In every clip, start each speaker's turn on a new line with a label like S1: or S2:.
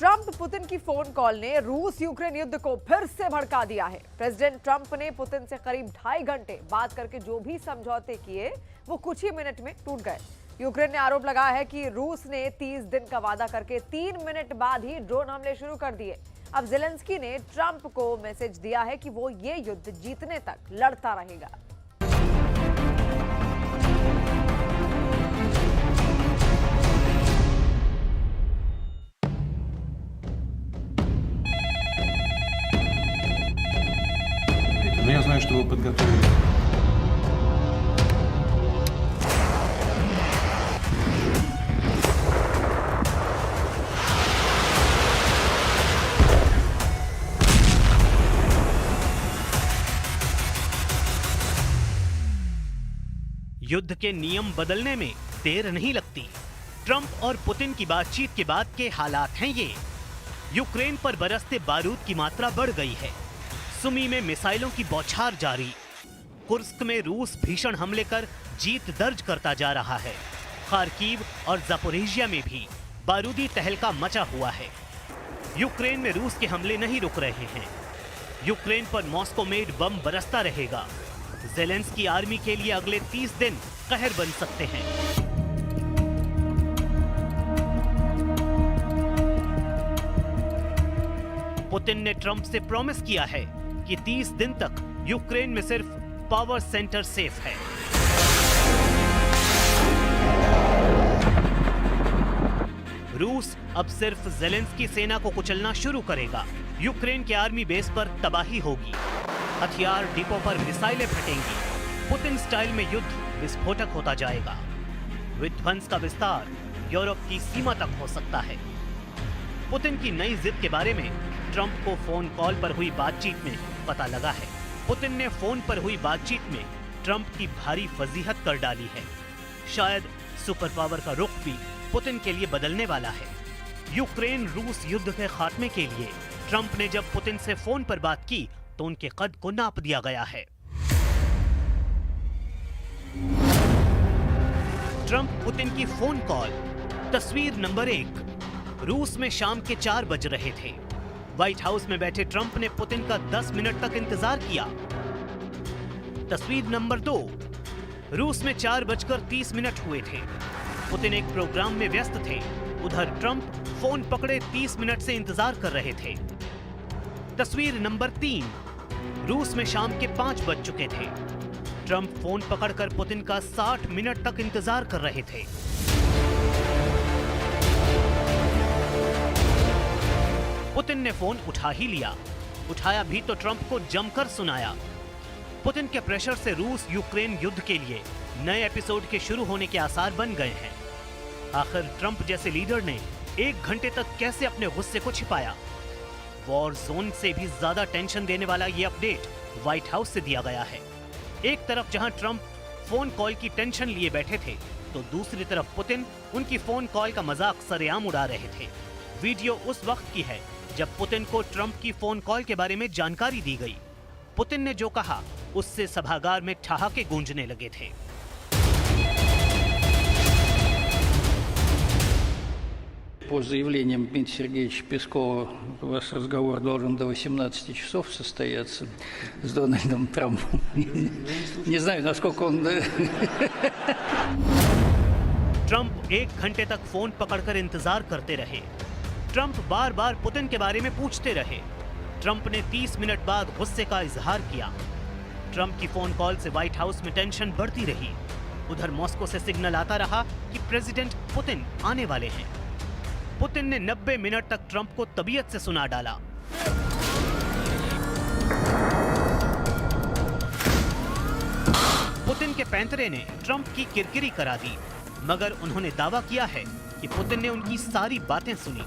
S1: Trump Putin की phone call ने रूस यूक्रेन युद्ध को फिर से भड़का दिया है। प्रेसिडेंट ट्रंप ने पुतिन से करीब 2.5 घंटे बात करके जो भी समझौते किए वो कुछ ही मिनट में टूट गए। यूक्रेन ने आरोप लगाया है कि रूस ने 30 दिन का वादा करके 3 मिनट बाद ही ड्रोन हमले शुरू कर दिए। अब जेलेंस्की ने ट्रंप को मैसेज दिया है कि वो ये युद्ध जीतने तक लड़ता रहेगा।
S2: Но я знаю, что вы подготовили.
S3: युद्ध के नियम बदलने में देर नहीं लगती। ट्रंप और पुतिन की बातचीत के बाद के हालात हैं ये। यूक्रेन पर बरसते बारूद की मात्रा बढ़ गई है। सुमी में मिसाइलों की बौछार जारी। कुर्स्क में रूस भीषण हमले कर जीत दर्ज करता जा रहा है। खार्किव और ज़पोरिजिया में भी बारूदी तहलका मचा हुआ है। यूक्रेन में रूस के हमले नहीं रुक रहे हैं। यूक्रेन पर मॉस्को मेड बम बरसता रहेगा। ज़ेलेंस्की आर्मी के लिए अगले 30 दिन कहर बन सकते हैं। पुतिन ने ट्रंप से प्रॉमिस किया है कि 30 दिन तक यूक्रेन में सिर्फ पावर सेंटर सेफ है। रूस अब सिर्फ ज़ेलेंस्की सेना को कुचलना शुरू करेगा। यूक्रेन के आर्मी बेस पर तबाही होगी। हथियार डिपो पर मिसाइलें फटेंगी। पुतिन स्टाइल में युद्ध विस्फोटक होता जाएगा। विध्वंस का विस्तार यूरोप की सीमा तक हो सकता है। पुतिन की नई जिद के बारे में ट्रंप को फोन कॉल पर हुई बातचीत में पता लगा है। पुतिन ने फोन पर हुई बातचीत में ट्रंप की भारी फजीहत कर डाली है। शायद सुपर पावर का रुख भी पुतिन के लिए बदलने वाला है। यूक्रेन रूस युद्ध के खात्मे के लिए ट्रंप ने जब पुतिन से फोन पर बात की तो उनके कद को नाप दिया गया है। ट्रंप पुतिन की फोन कॉल। तस्वीर नंबर 1। रूस में शाम के 4 बज रहे थे। व्हाइट हाउस में बैठे ट्रंप ने पुतिन का 10 मिनट तक इंतजार किया। तस्वीर नंबर 2। रूस में 4:30 हुए थे। पुतिन एक प्रोग्राम में व्यस्त थे। उधर ट्रंप फोन पकड़े 30 मिनट से इंतजार कर रहे थे। तस्वीर नंबर 3। रूस में शाम के 5 बज चुके थे। ट्रंप फोन पकड़कर पुतिन का 60 मिनट तक इंतजार कर रहे थे। पुतिन ने फोन उठा ही लिया। उठाया भी तो ट्रंप को जमकर सुनाया। पुतिन के प्रेशर से रूस यूक्रेन युद्ध के लिए नए एपिसोड के शुरू होने के आसार बन गए हैं। आखिर ट्रंप जैसे लीडर ने 1 घंटे तक कैसे अपने गुस्से को छिपाया? वॉर जोन से भी ज्यादा टेंशन देने वाला ये अपडेट व्हाइट हाउस से दिया गया है। एक तरफ जहां ट्रंप फोन कॉल की टेंशन लिए बैठे थे तो दूसरी तरफ पुतिन उनकी फोन कॉल का मजाक सरेआम उड़ा रहे थे। वीडियो उस वक्त की है जब पुतिन को ट्रंप की फोन कॉल के बारे में जानकारी दी गई। पुतिन ने जो कहा उससे सभागार में ठहाके गूंजने लगे थे।
S4: По заявлениям Дмитрия Сергеевича Пескова, у вас разговор должен до 18 часов состояться с Дональдом Трампом. Не знаю, насколько он...
S3: ट्रंप 1 घंटे तक फोन पकड़कर इंतजार करते रहे। ट्रंप बार बार पुतिन के बारे में पूछते रहे। ट्रंप ने 30 मिनट बाद गुस्से का इजहार किया। ट्रंप की फोन कॉल से व्हाइट हाउस में टेंशन बढ़ती रही। उधर मॉस्को से सिग्नल आता रहा कि प्रेसिडेंट पुतिन आने वाले हैं। पुतिन ने 90 मिनट तक ट्रंप को तबीयत से सुना डाला। पुतिन के पैंतरे ने ट्रंप की किरकिरी करा दी, मगर उन्होंने दावा किया है कि पुतिन ने उनकी सारी बातें सुनी।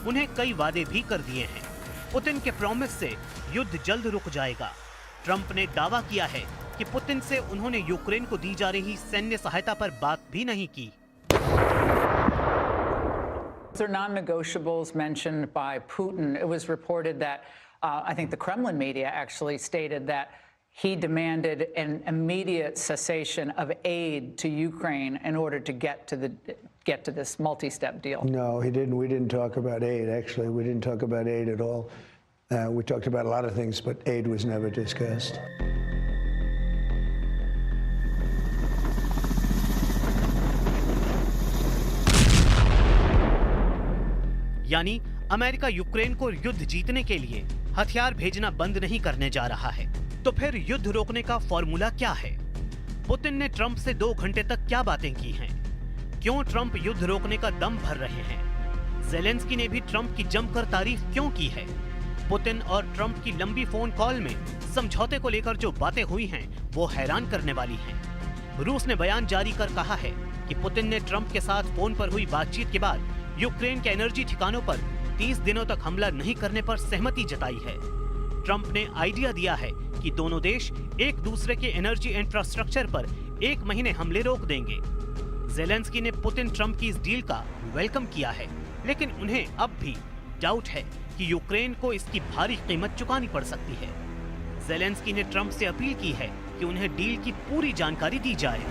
S3: उन्हें कई वादे भी कर दिए हैं। पुतिन के प्रॉमिस से युद्ध जल्द रुक जाएगा। ट्रंप ने दावा किया है कि पुतिन से उन्होंने यूक्रेन को दी जा रही सैन्य सहायता पर बात भी नहीं की।
S5: There are non-negotiables mentioned by Putin. It was reported that I think the Kremlin media actually stated that he demanded an immediate cessation of aid to Ukraine in order to get to this multi-step deal.
S6: No, he didn't. We didn't talk about aid, actually. We didn't talk about aid at all. We talked about a lot of things, but aid was never discussed.
S3: यानी America Ukraine को युद्ध जीतने के लिए हथियार भेजना बंद नहीं करने जा रहा है। तो फिर युद्ध रोकने का फॉर्मूला क्या है? पुतिन ने ट्रंप से 2 घंटे तक क्या बातें की हैं? क्यों ट्रंप युद्ध रोकने का दम भर रहे हैं? ज़ेलेंस्की ने भी ट्रंप की जमकर तारीफ क्यों की है? पुतिन और ट्रंप की लंबी फोन कॉल में समझौते को लेकर जो बातें हुई हैं, वो हैरान करने वाली हैं। रूस ने बयान जारी कर कहा है कि पुतिन ने ट्रंप के साथ फोन पर हुई बातचीत के बाद यूक्रेन के एनर्जी ठिकानों पर 30 दिनों तक हमला नहीं करने पर सहमति जताई है। ट्रंप ने आइडिया दिया है कि दोनों देश एक दूसरे के एनर्जी इंफ्रास्ट्रक्चर पर 1 महीने हमले रोक देंगे। ज़ेलेंस्की ने पुतिन ट्रंप की इस डील का वेलकम किया है, लेकिन उन्हें अब भी डाउट है कि यूक्रेन को इसकी भारी कीमत चुकानी पड़ सकती है। ज़ेलेंस्की ने ट्रंप से अपील की है कि उन्हें डील की पूरी जानकारी दी जाए।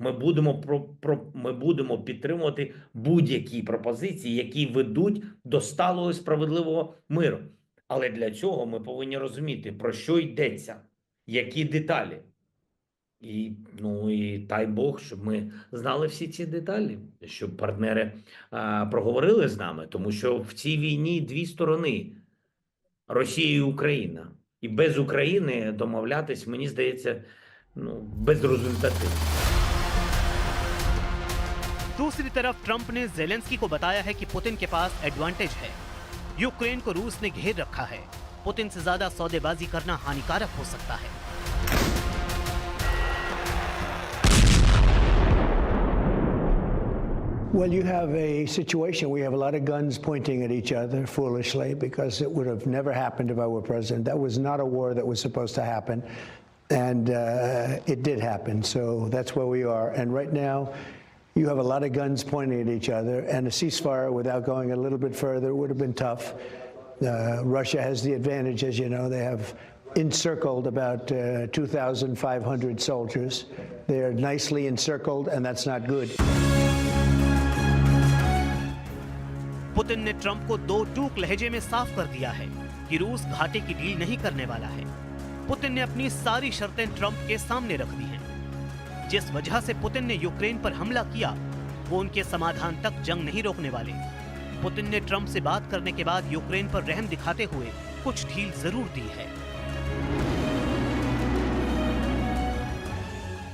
S7: Ми будемо підтримувати будь-які пропозиції, які ведуть до сталого і справедливого миру. Але для цього ми повинні розуміти, про що йдеться, які деталі. І дай Бог, щоб ми знали всі ці деталі, щоб партнери проговорили з нами, тому що в цій війні 2 сторони – Росія і Україна. І без України домовлятись, мені здається, безрезультативно.
S3: दूसरी तरफ ट्रंप ने ज़ेलेंस्की को बताया है कि पुतिन के पास एडवांटेज है। यूक्रेन को रूस ने घेर रखा है। पुतिन से ज्यादा सौदेबाजी करना हानिकारक हो सकता है।
S6: Well, you have a situation where you have a lot of guns pointing at each other foolishly, because it would have never happened if I were president. That was not a war that was supposed to happen, and it did happen. So that's where we are. And right now, you have a lot of guns pointing at each other, and a ceasefire without going a little bit further would have been tough. Russia has the advantage, as you know. They have encircled about 2,500 soldiers. They are nicely encircled, and that's not good.
S3: Putin ने Trump को 2 टूक लहजे में साफ कर दिया है कि रूस घाटे की डील नहीं करने वाला है। पुतिन ने अपनी सारी शर्तें ट्रंप के सामने रख दी हैं। जिस वजह से पुतिन ने यूक्रेन पर हमला किया, वो उनके समाधान तक जंग नहीं रोकने वाले। पुतिन ने ट्रंप से बात करने के बाद यूक्रेन पर रहम दिखाते हुए कुछ ढील जरूर दी है।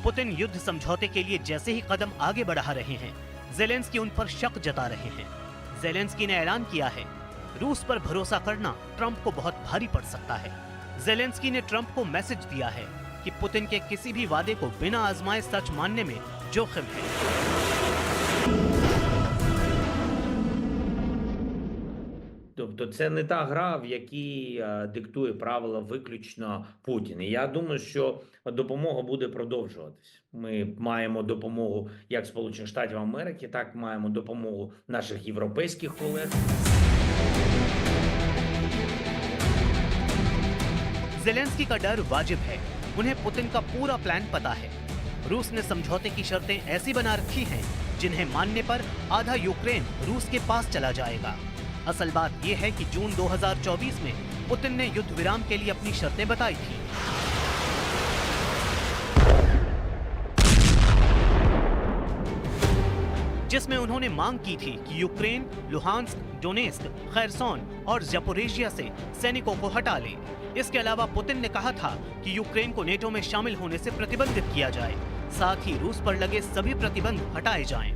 S3: पुतिन युद्ध समझौते के लिए जैसे ही कदम आगे बढ़ा रहे हैं, ज़ेलेंस्की उन पर शक जता रहे हैं। ज़ेलेंस्की ने ऐलान किया है, रूस पर भरोसा करना ट्रंप को बहुत भारी पड़ सकता है। ज़ेलेंस्की ने ट्रंप को मैसेज दिया है कि पुतिन के किसी भी वादे को बिना आजमाए सच मानने में जोखिम है।
S7: Тобто це не та гра, в якій диктує правила виключно Путін. І я думаю, що допомога буде продовжуватись. Ми маємо допомогу як Сполучених Штатів Америки, так маємо допомогу наших європейських колег.
S3: ज़ेलेंस्की का डर वाजिब है। उन्हें पुतिन का पूरा प्लान पता है। रूस ने समझौते की शर्तें ऐसी बना रखी हैं जिन्हें मानने पर आधा यूक्रेन रूस के पास चला जाएगा। असल बात यह है कि जून 2024 में पुतिन ने युद्ध विराम के लिए अपनी शर्तें बताई थी। जिसमें उन्होंने मांग की थी कि यूक्रेन लुहांस्क, डोनेस्क, खैरसोन और ज़पोरिजिया से सैनिकों को हटा ले। इसके अलावा पुतिन ने कहा था कि यूक्रेन को नेटो में शामिल होने से प्रतिबंधित किया जाए, साथ ही रूस पर लगे सभी प्रतिबंध हटाए जाएं।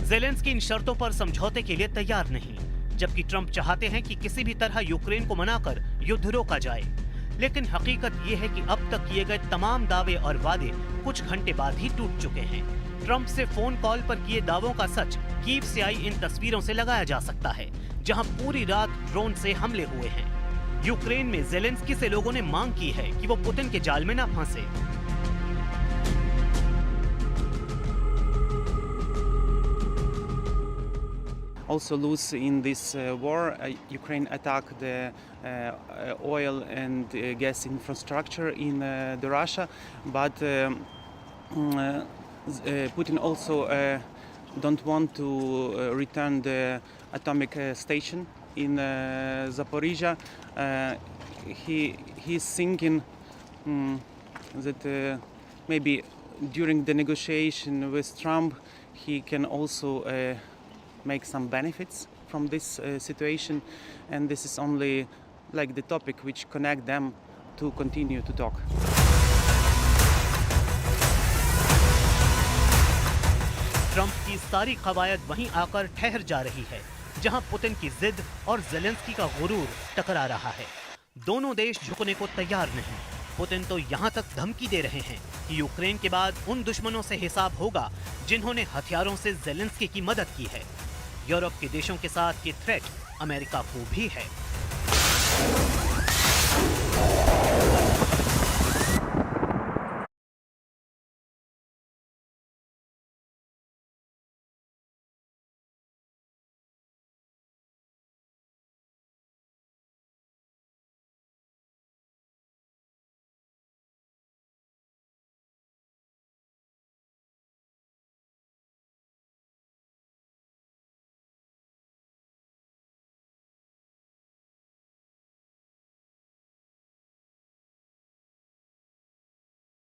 S3: ज़ेलेंस्की इन शर्तों पर समझौते के लिए तैयार नहीं, जबकि ट्रंप चाहते हैं कि किसी भी तरह यूक्रेन को मनाकर युद्ध रोका जाए। लेकिन हकीकत ये है कि अब तक किए गए तमाम दावे और वादे कुछ घंटे बाद ही टूट चुके हैं। ट्रंप से फोन कॉल पर किए दावों का सच कीव से आई इन तस्वीरों से लगाया जा सकता है, जहां पूरी रात ड्रोन से हमले हुए हैं। यूक्रेन में ज़ेलेंस्की से लोगों ने मांग की है कि वो पुतिन के जाल में न फंसे।
S8: also lose in this war. Ukraine attacked the oil and gas infrastructure in the Russia, but Putin also don't want to return the atomic station in Zaporizhia. He's thinking that maybe during the negotiation with Trump, he can also make some benefits from this situation, and this is only like the topic which connect them to continue to talk.
S3: Trump की सारी कवायद वहीं आकर ठहर जा रही है, जहां पुतिन की जिद और ज़ेलेंस्की का गुरूर टकरा रहा है। दोनों देश झुकने को तैयार नहीं। पुतिन तो यहां तक धमकी दे रहे हैं कि यूक्रेन के बाद उन दुश्मनों से हिसाब होगा जिन्होंने हथियारों से ज़ेलेंस्की की मदद की है। यूरोप के देशों के साथ ये थ्रेट अमेरिका को भी है।